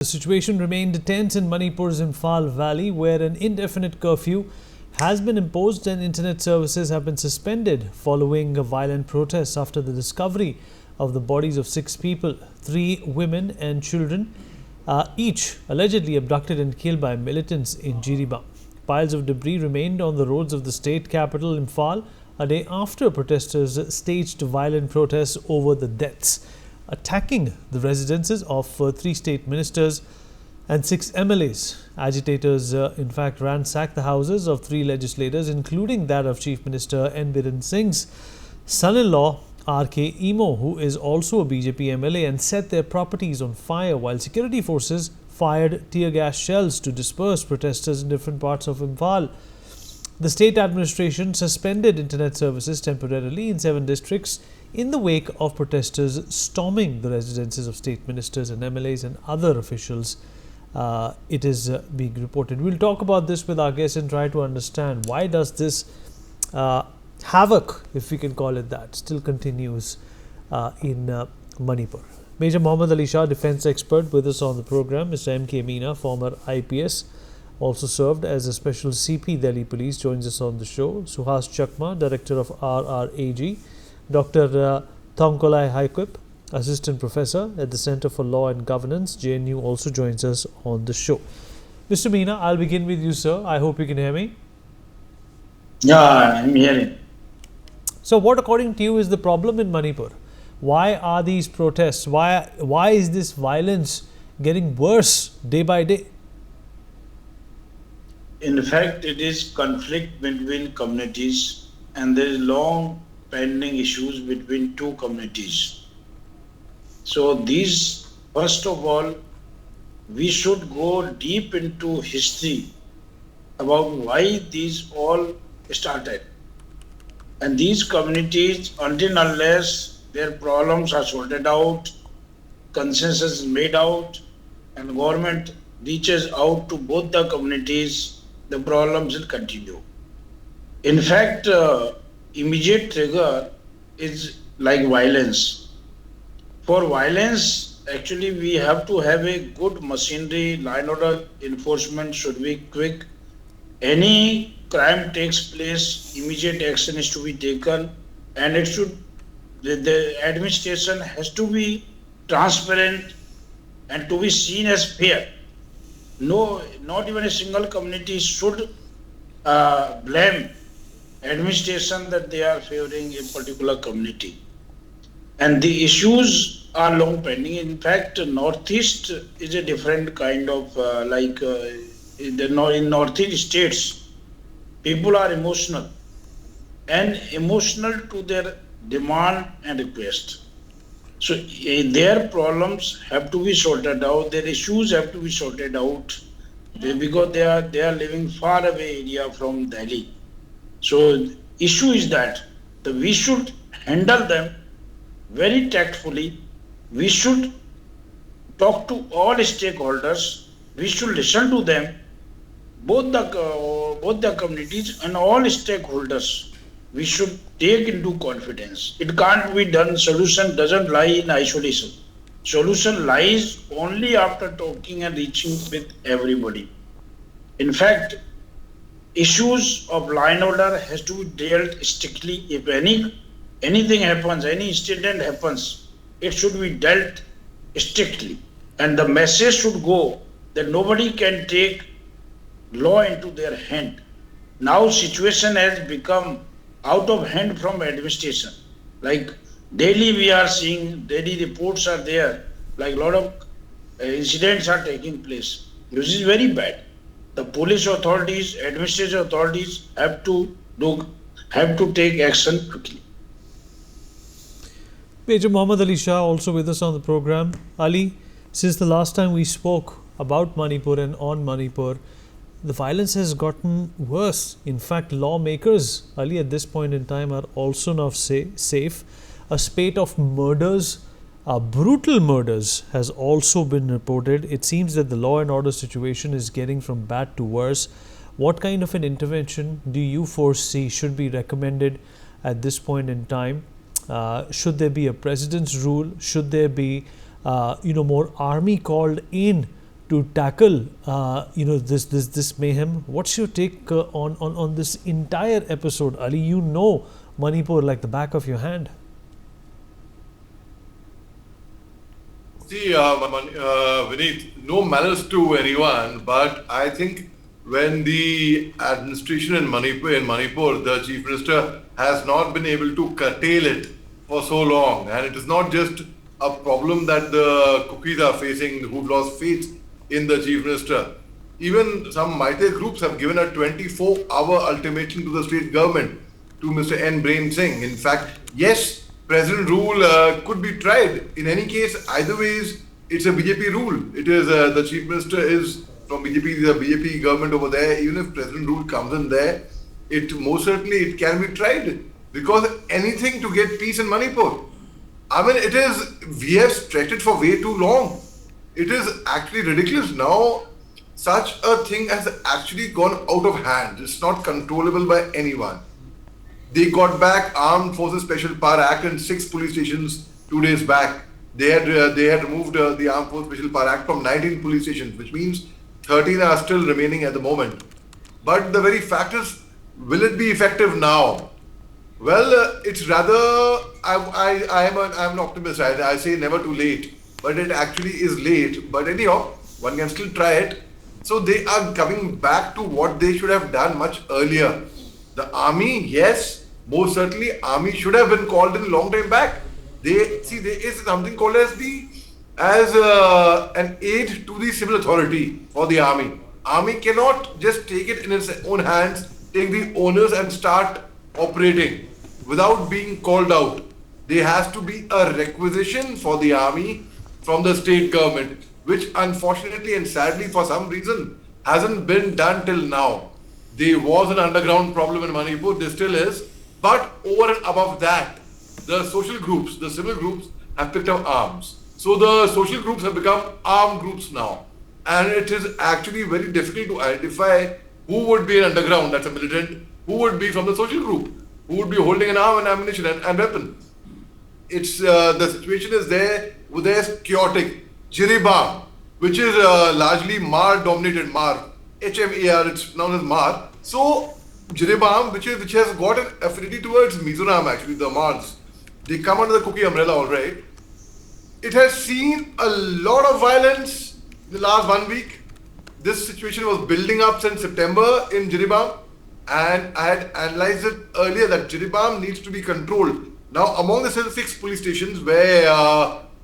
The situation remained tense in Manipur's Imphal Valley, where an indefinite curfew has been imposed and internet services have been suspended following a violent protests after the discovery of the bodies of 6 people, 3 women and children, each allegedly abducted and killed by militants in Jiribam. Piles of debris remained on the roads of the state capital, Imphal, a day after protesters staged violent protests over the deaths, attacking the residences of 3 state ministers and 6 MLAs. Agitators, in fact, ransacked the houses of 3 legislators, including that of Chief Minister Biren Singh's son-in-law R.K. who is also a BJP MLA, and set their properties on fire, while security forces fired tear gas shells to disperse protesters in different parts of Imphal. The state administration suspended internet services temporarily in 7 districts in the wake of protesters storming the residences of state ministers and MLAs and other officials. It is being reported. We'll talk about this with our guests and try to understand why does this havoc, if we can call it that, still continues in Manipur. Major Mohammad Ali Shah, defense expert, with us on the program. Mr. M.K. Meena, former IPS, also served as a special CP Delhi Police, joins us on the show. Suhas Chakma, director of RRAG. Dr. Thongkolai Haikwip, assistant professor at the Center for Law and Governance, JNU, also joins us on the show. Mr. Meena, I'll begin with you, sir. I hope you can hear me. Yeah, I'm hearing. So what, according to you, is the problem in Manipur? Why are these protests? Why is this violence getting worse day by day? In fact, it is conflict between communities, and there is long pending issues between 2 communities. So these, first of all, we should go deep into history about why these all started. And these communities, until unless their problems are sorted out, consensus is made out, and government reaches out to both the communities, the problems will continue. In fact, immediate trigger is like violence. For violence, actually, we have to have a good machinery. Line order enforcement should be quick. Any crime takes place, immediate action is to be taken, and it should, the administration has to be transparent and to be seen as fair. No, not even a single community should blame administration that they are favoring a particular community. And the issues are long pending. In fact, Northeast is a different kind of in Northeast states, people are emotional to their demand and request. So their problems have to be sorted out, their issues have to be sorted out, because they are living far away area from Delhi. So issue is that we should handle them very tactfully. We should talk to all stakeholders. We should listen to them, both the communities and all stakeholders. We should take into confidence. It can't be done. Solution doesn't lie in isolation. Solution lies only after talking and reaching with everybody. In fact, issues of law and order has to be dealt strictly. If anything happens, any incident happens, it should be dealt strictly. And the message should go that nobody can take law into their hand. Now situation has become out of hand from administration. Like daily we are seeing, daily reports are there, like a lot of incidents are taking place. This is very bad. The police authorities, administrative authorities have to take action quickly. Major Mohammad Ali Shah, also with us on the program. Ali, since the last time we spoke about Manipur and on Manipur, the violence has gotten worse. In fact, lawmakers, Ali, at this point in time are also now safe. A spate of murders, brutal murders, has also been reported. It seems that the law and order situation is getting from bad to worse. What kind of an intervention do you foresee should be recommended at this point in time? Should there be a president's rule? Should there be more army called in to tackle this mayhem. What's your take on this entire episode, Ali? You know Manipur like the back of your hand. See, Vineet, no malice to anyone, but I think when the administration in Manipur, the Chief Minister has not been able to curtail it for so long, and it is not just a problem that the cookies are facing who've lost faith in the Chief Minister. Even some Maite groups have given a 24-hour ultimatum to the state government, to Mr. Biren Singh. In fact, yes, President rule could be tried. In any case, either ways, it's a BJP rule. It is the Chief Minister is from BJP, the BJP government over there. Even if President rule comes in there, it most certainly it can be tried, because anything to get peace in Manipur. I mean, we have stretched it for way too long. It is actually ridiculous. Now, such a thing has actually gone out of hand. It's not controllable by anyone. They got back Armed Forces Special Power Act in 6 police stations 2 days back. They had removed the Armed Forces Special Power Act from 19 police stations, which means 13 are still remaining at the moment. But the very fact is, will it be effective now? Well, it's rather, I'm an optimist. I say never too late, but it actually is late. But anyhow, one can still try it. So they are coming back to what they should have done much earlier. The army, yes, most certainly, army should have been called in a long time back. There is something called as an aid to the civil authority for the army. Army cannot just take it in its own hands, take the owners and start operating without being called out. There has to be a requisition for the army from the state government, which unfortunately and sadly for some reason hasn't been done till now. There was an underground problem in Manipur, there still is, but over and above that, the social groups, the civil groups have picked up arms. So the social groups have become armed groups now. And it is actually very difficult to identify who would be an underground, that's a militant, who would be from the social group, who would be holding an arm and ammunition and weapon. It's the situation is there's chaotic. Jiribam, which is largely Mar dominated, Mar, HMAR, it's known as Mar. So Jiribam, which has got an affinity towards Mizoram, actually, the Mars. They come under the cookie umbrella, all right. It has seen a lot of violence in the last 1 week. This situation was building up since September in Jiribam, and I had analyzed it earlier that Jiribam needs to be controlled. Now, among the 6 police stations where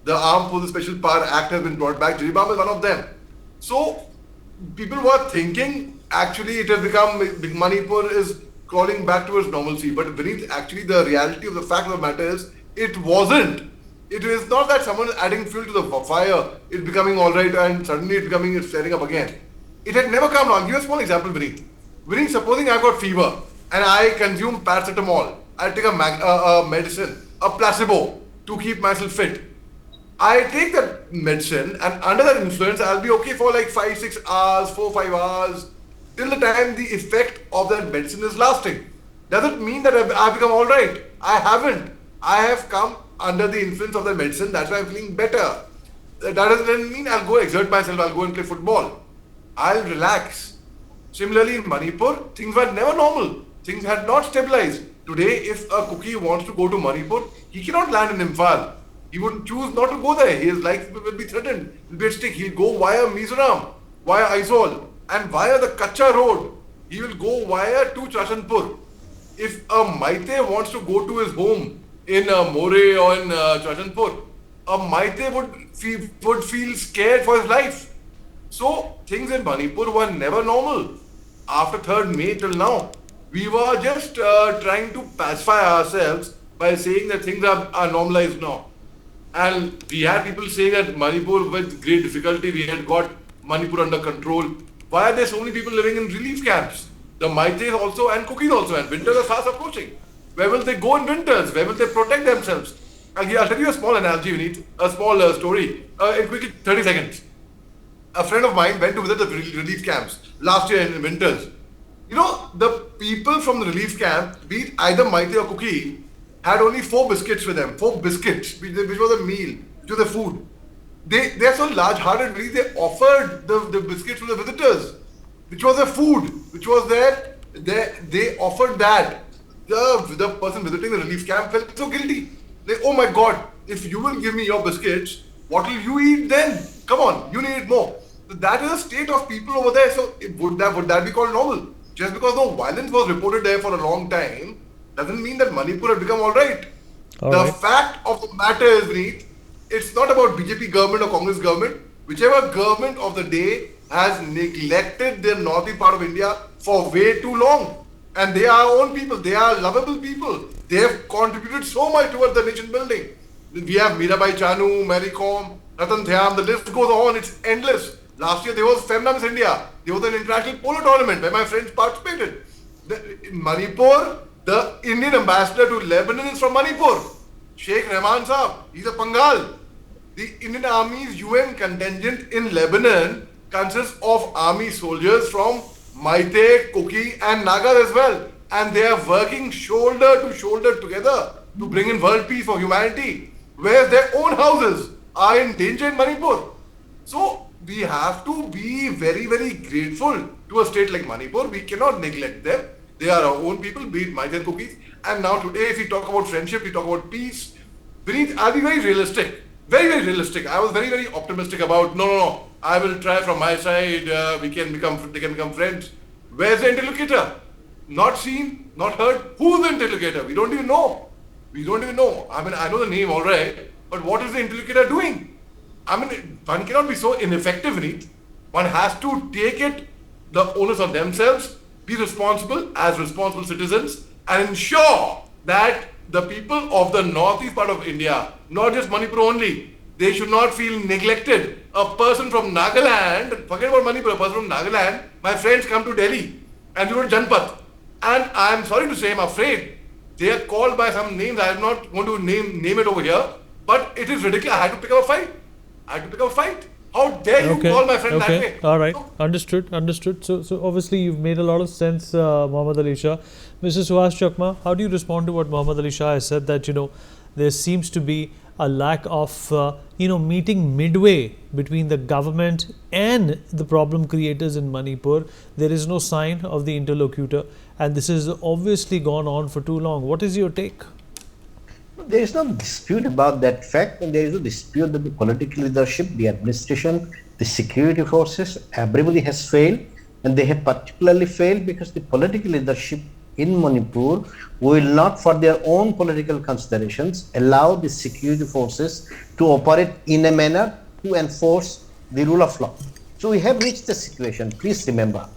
the Armed Forces Special Power Act has been brought back, Jiribam is one of them. So, people were thinking, actually, it has become, Manipur is crawling back towards normalcy. But beneath, actually, the reality of the fact of the matter is, it wasn't. It is not that someone is adding fuel to the fire, it's becoming alright, and suddenly it's flaring up again. It had never come. I'll give you a small example, Vineet. Vineet, supposing I've got fever, and I consume paracetamol, I'll take a medicine, a placebo, to keep myself fit. I take that medicine, and under that influence, I'll be okay for like 5-6 hours, 4-5 hours, till the time the effect of that medicine is lasting. Does it mean that I've become alright? I haven't. I have come under the influence of the medicine, that's why I'm feeling better. That doesn't mean I'll go exert myself, I'll go and play football. I'll relax. Similarly, in Manipur, things were never normal. Things had not stabilized. Today, if a cookie wants to go to Manipur, he cannot land in Imphal. He would choose not to go there. His life will be threatened. He'll be at stake. He'll go via Mizoram, via Aizawl, and via the Kacha road. He will go via to Chachanpur. If a Maite wants to go to his home in More or in Chachanpur, a Maite would feel scared for his life. So things in Manipur were never normal. After 3rd May till now, we were just trying to pacify ourselves by saying that things are normalized now. And we had people saying that Manipur, with great difficulty, we had got Manipur under control. Why are there so many people living in relief camps? The Maites also and cookies also, and winters are fast approaching. Where will they go in winters? Where will they protect themselves? I'll tell you a small analogy, we need a small story. In quickly, 30 seconds. A friend of mine went to visit the relief camps last year in winters. You know, the people from the relief camp, be it either Maite or cookie, had only 4 biscuits with them. 4 biscuits, which was a meal, which was the food. they are so large-hearted. Really, they offered the biscuits to the visitors, which was their food, which was they offered that. The person visiting the relief camp felt so guilty. Like, oh my God, if you will give me your biscuits, what will you eat then? Come on, you need it more. So that is a state of people over there. So would that be called normal? Just because no violence was reported there for a long time doesn't mean that Manipur had become all right. All The right. fact of the matter is, Vineet, it's not about BJP government or Congress government. Whichever government of the day has neglected the northeast part of India for way too long. And they are our own people. They are lovable people. They have contributed so much towards the nation building. We have Mirabai Chanu, Mary Kom, Ratan Thyam, the list goes on. It's endless. Last year there was Femina Miss India. There was an international polo tournament where my friends participated. In Manipur, the Indian ambassador to Lebanon is from Manipur. Sheikh Rahman Saab, he's a Pangal. The Indian Army's UN contingent in Lebanon consists of army soldiers from Maite, Kuki, and Nagas as well. And they are working shoulder to shoulder together to bring in world peace for humanity, whereas their own houses are in danger in Manipur. So we have to be very, very grateful to a state like Manipur. We cannot neglect them. They are our own people, be it Maite and Cookies. And now today, if we talk about friendship, we talk about peace. Vineet, I'll be very realistic. Very, very realistic. I was very, very optimistic about, no. I will try from my side. They can become friends. Where's the interlocutor? Not seen, not heard. Who's the interlocutor? We don't even know. I mean, I know the name alright, but what is the interlocutor doing? I mean, one cannot be so ineffective in it. One has to take it, the onus on themselves, be responsible as responsible citizens, and ensure that the people of the northeast part of India, not just Manipur only, they should not feel neglected. A person from Nagaland, forget about Manipur, a person from Nagaland, my friends come to Delhi and we go to Janpath. And I'm sorry to say, I'm afraid they are called by some names. I am not going to name it over here, but it is ridiculous. I had to pick up a fight. How dare you call my friend that way? All right. So, Understood. So obviously you've made a lot of sense, Mohammad Ali Shah. Mr. Suhas Chakma, how do you respond to what Mohammad Ali Shah has said that, there seems to be a lack of, meeting midway between the government and the problem creators in Manipur. There is no sign of the interlocutor, and this has obviously gone on for too long. What is your take? There is no dispute about that fact, and there is no dispute that the political leadership, the administration, the security forces, everybody has failed, and they have particularly failed because the political leadership in Manipur will not, for their own political considerations, allow the security forces to operate in a manner to enforce the rule of law. So we have reached the situation. Please remember,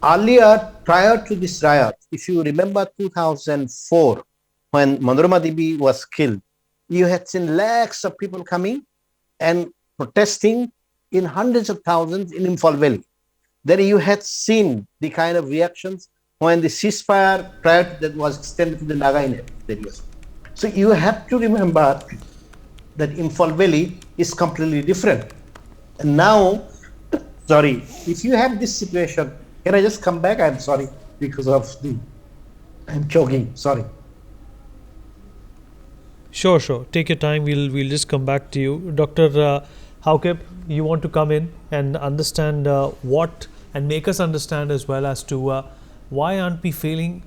earlier, prior to this riot, if you remember 2004, when Manorama Devi was killed, you had seen lakhs of people coming and protesting in hundreds of thousands in Imphal Valley. Then you had seen the kind of reactions when the ceasefire prior to that was extended to the Naga areas. So you have to remember that Imphal Valley is completely different. And now, if you have this situation, can I just come back? I'm sorry, because I'm choking, sorry. Sure. Take your time. We'll just come back to you. Dr. Haukep, you want to come in and understand what, and make us understand as well as to why aren't we failing,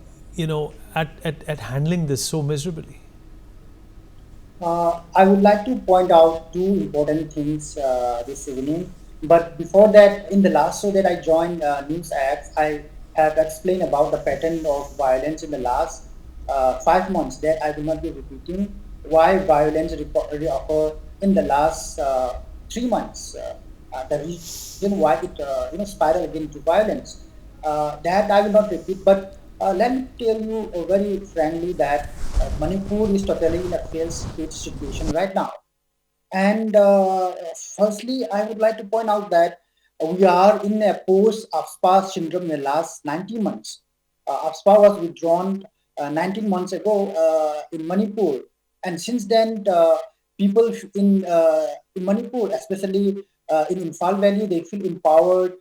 at handling this so miserably? I would like to point out two important things this evening. But before that, in the last show that I joined, NewsX, I have explained about the pattern of violence in the last 5 months that I will not be repeating. Why violence reoccur in the last 3 months, the reason why it spiral again to violence. That I will not repeat, but let me tell you very frankly that Manipur is totally in a failed state situation right now. And firstly, I would like to point out that we are in a post-AFSPA syndrome in the last 19 months. AFSPA was withdrawn 19 months ago in Manipur. And since then, people in Manipur, especially in Imphal Valley, they feel empowered.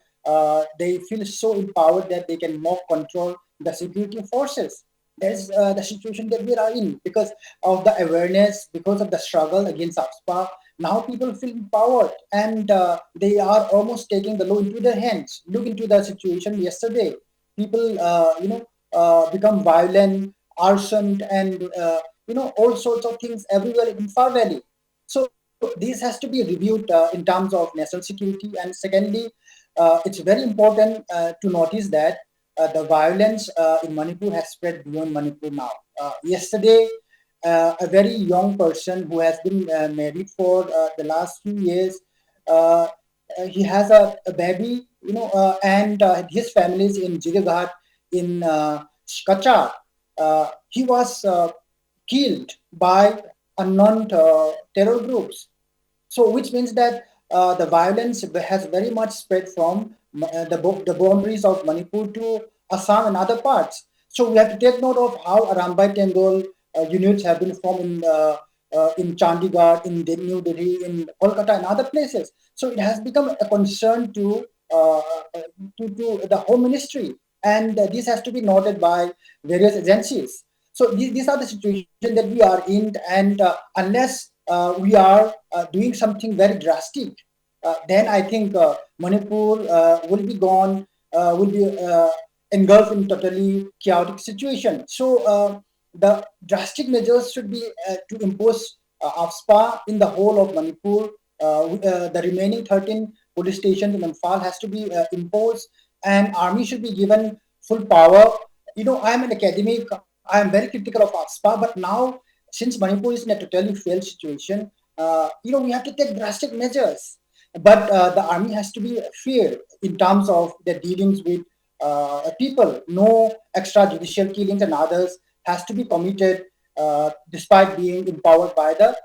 They feel so empowered that they can more control the security forces. That's the situation that we are in because of the awareness, because of the struggle against AFSPA. Now people feel empowered, and they are almost taking the law into their hands. Look into the situation yesterday. People, become violent, arson, and all sorts of things everywhere in Imphal Valley. So this has to be reviewed in terms of national security. And secondly, it's very important to notice that the violence in Manipur has spread beyond Manipur now. Yesterday, a very young person who has been married for the last few years, uh, he has a baby, and his family is in Jiribam in Kachar. He was killed by unknown terror groups. So, which means that the violence has very much spread from the boundaries of Manipur to Assam and other parts. So, we have to take note of how Arambai Tengol units have been formed in Chandigarh, in New Delhi, in Kolkata, and other places. So, it has become a concern to the Home Ministry, and this has to be noted by various agencies. So, these are the situation that we are in, and unless we are doing something very drastic, then I think Manipur will be gone, will be engulfed in totally chaotic situation. So the drastic measures should be to impose AFSPA in the whole of Manipur. The remaining 13 police stations in Imphal has to be imposed, and army should be given full power. I am an academic. I am very critical of AFSPA, but now since Manipur is in a totally failed situation, we have to take drastic measures. But the army has to be fair in terms of their dealings with people. No extrajudicial killings and others has to be committed despite being empowered by the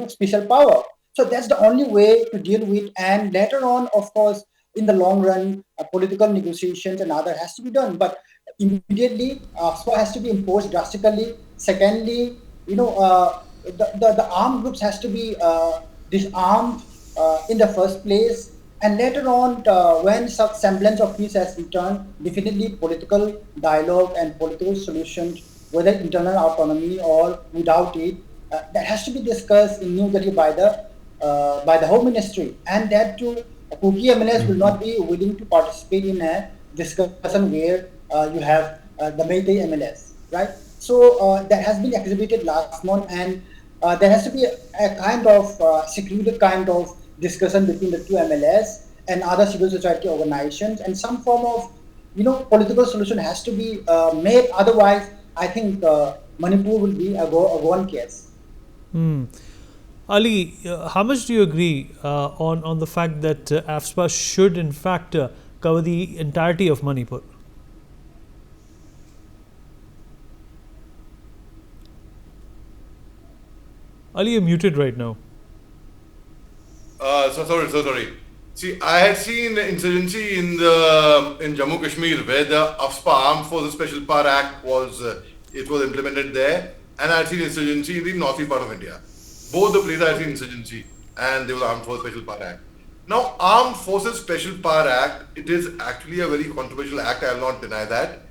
special power. So that's the only way to deal with. And later on, of course, in the long run, political negotiations and other has to be done. But immediately, SWA has to be imposed drastically. Secondly, the armed groups has to be disarmed in the first place, and later on, when some semblance of peace has returned, definitely political dialogue and political solutions, whether internal autonomy or without it, that has to be discussed in New Delhi by the Home Ministry, and that too, Cookie MLAs will not be willing to participate in a discussion where you have the Meitei MLAs, right? So that has been exhibited last month, and there has to be a kind of secluded kind of discussion between the two MLAs and other civil society organizations, and some form of political solution has to be made. Otherwise, I think Manipur will be a gone case. Ali, how much do you agree on the fact that AFSPA should in fact cover the entirety of Manipur? Ali, you're muted right now. So sorry. See, I had seen insurgency in Jammu Kashmir where the AFSPA Armed Forces Special Power Act was implemented there, and I had seen insurgency in the northeast part of India. Both the places I had seen insurgency, and there was Armed Forces Special Power Act. Now, Armed Forces Special Power Act, it is actually a very controversial act. I will not deny that,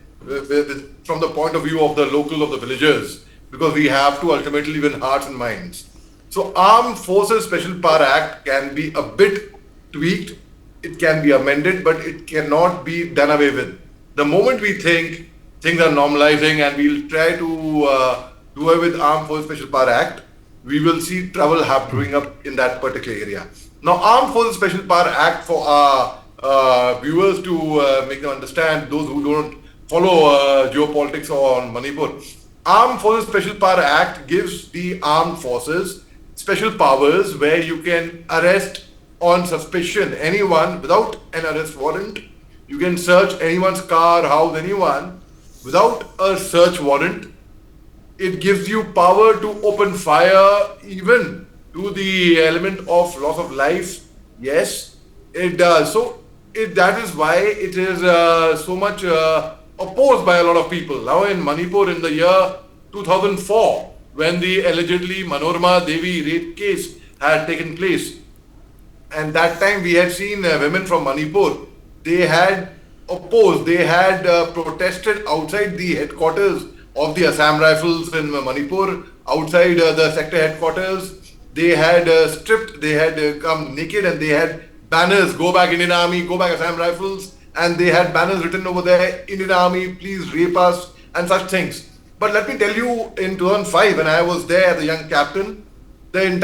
from the point of view of the local, of the villagers, because we have to ultimately win hearts and minds. So Armed Forces Special Power Act can be a bit tweaked, it can be amended, but it cannot be done away with. The moment we think things are normalizing and we'll try to do away with Armed Forces Special Power Act, we will see trouble brewing up in that particular area. Now, Armed Forces Special Power Act, for our viewers to make them understand, those who don't follow geopolitics on Manipur, Armed Forces Special Power Act gives the armed forces special powers where you can arrest on suspicion anyone without an arrest warrant. You can search anyone's car, house, anyone without a search warrant. It gives you power to open fire even to the element of loss of life. Yes, it does. So that is why it is so much opposed by a lot of people. Now in Manipur in the year 2004, when the allegedly Manorama Devi rape case had taken place, and that time we had seen women from Manipur, they had opposed, they had protested outside the headquarters of the Assam Rifles in Manipur, outside the sector headquarters. they had stripped, they had come naked, and they had banners, "Go back Indian Army, go back Assam Rifles," and they had banners written over there, "Indian Army, please rape us," and such things. But let me tell you, in 2005, when I was there as a young captain, in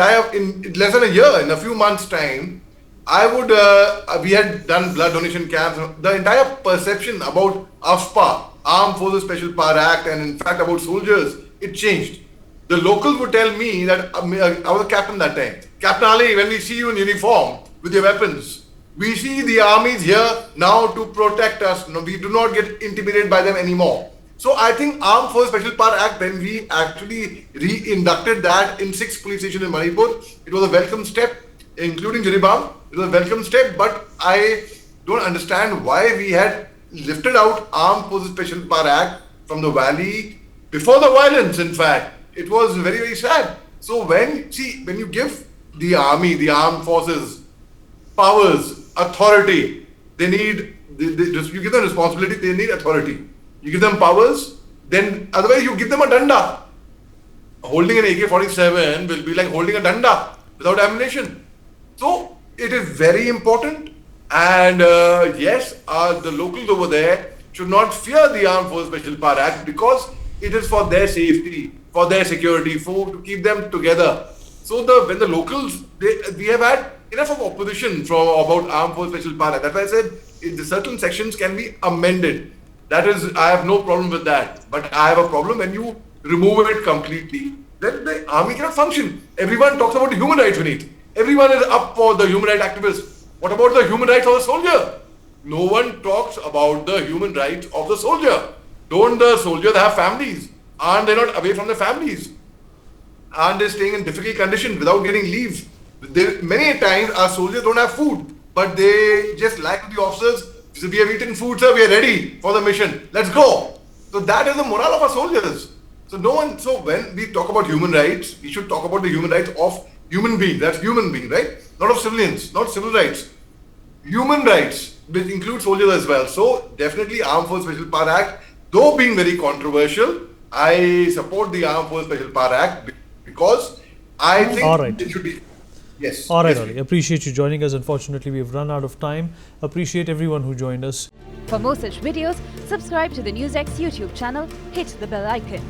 less than a year, in a few months' time, we had done blood donation camps. The entire perception about AFPA, Armed Forces Special Power Act, and in fact about soldiers, it changed. The locals would tell me that I was a captain that time. "Captain Ali, when we see you in uniform with your weapons, we see the armies here now to protect us. No, we do not get intimidated by them anymore." So I think Armed Forces Special Power Act, when we actually re-inducted that in 6 police stations in Manipur, it was a welcome step, including Jiribam. It was a welcome step, but I don't understand why we had lifted out Armed Forces Special Power Act from the valley before the violence. In fact, it was very, very sad. So when you give the army, the armed forces, powers, authority, you give them responsibility, they need authority. You give them powers, then otherwise you give them a danda. Holding an AK-47 will be like holding a danda without ammunition. So it is very important, and yes, the locals over there should not fear the Armed Forces Special Power Act, because it is for their safety, for their security, to keep them together. So when the locals, we have had enough of opposition about Armed Forces Special Power Act. That's why I said the certain sections can be amended. That is, I have no problem with that. But I have a problem when you remove it completely. Then the army cannot function. Everyone talks about the human rights, Vineet. Everyone is up for the human rights activists. What about the human rights of the soldier? No one talks about the human rights of the soldier. Don't the soldiers have families? Aren't they not away from their families? Aren't they staying in difficult conditions without getting leave? Many times our soldiers don't have food, but they just like the officers. So "We have eaten food, sir, we are ready for the mission. Let's go." So that is the morale of our soldiers. So when we talk about human rights, we should talk about the human rights of human beings. That's human beings, right? Not of civilians, not civil rights. Human rights, which include soldiers as well. So definitely Armed Forces Special Power Act, though being very controversial, I support the Armed Forces Special Power Act because I think it should be. Yes. All right, yes. Ali. Appreciate you joining us. Unfortunately, we've run out of time. Appreciate everyone who joined us. For more such videos, subscribe to the NewsX YouTube channel, hit the bell icon.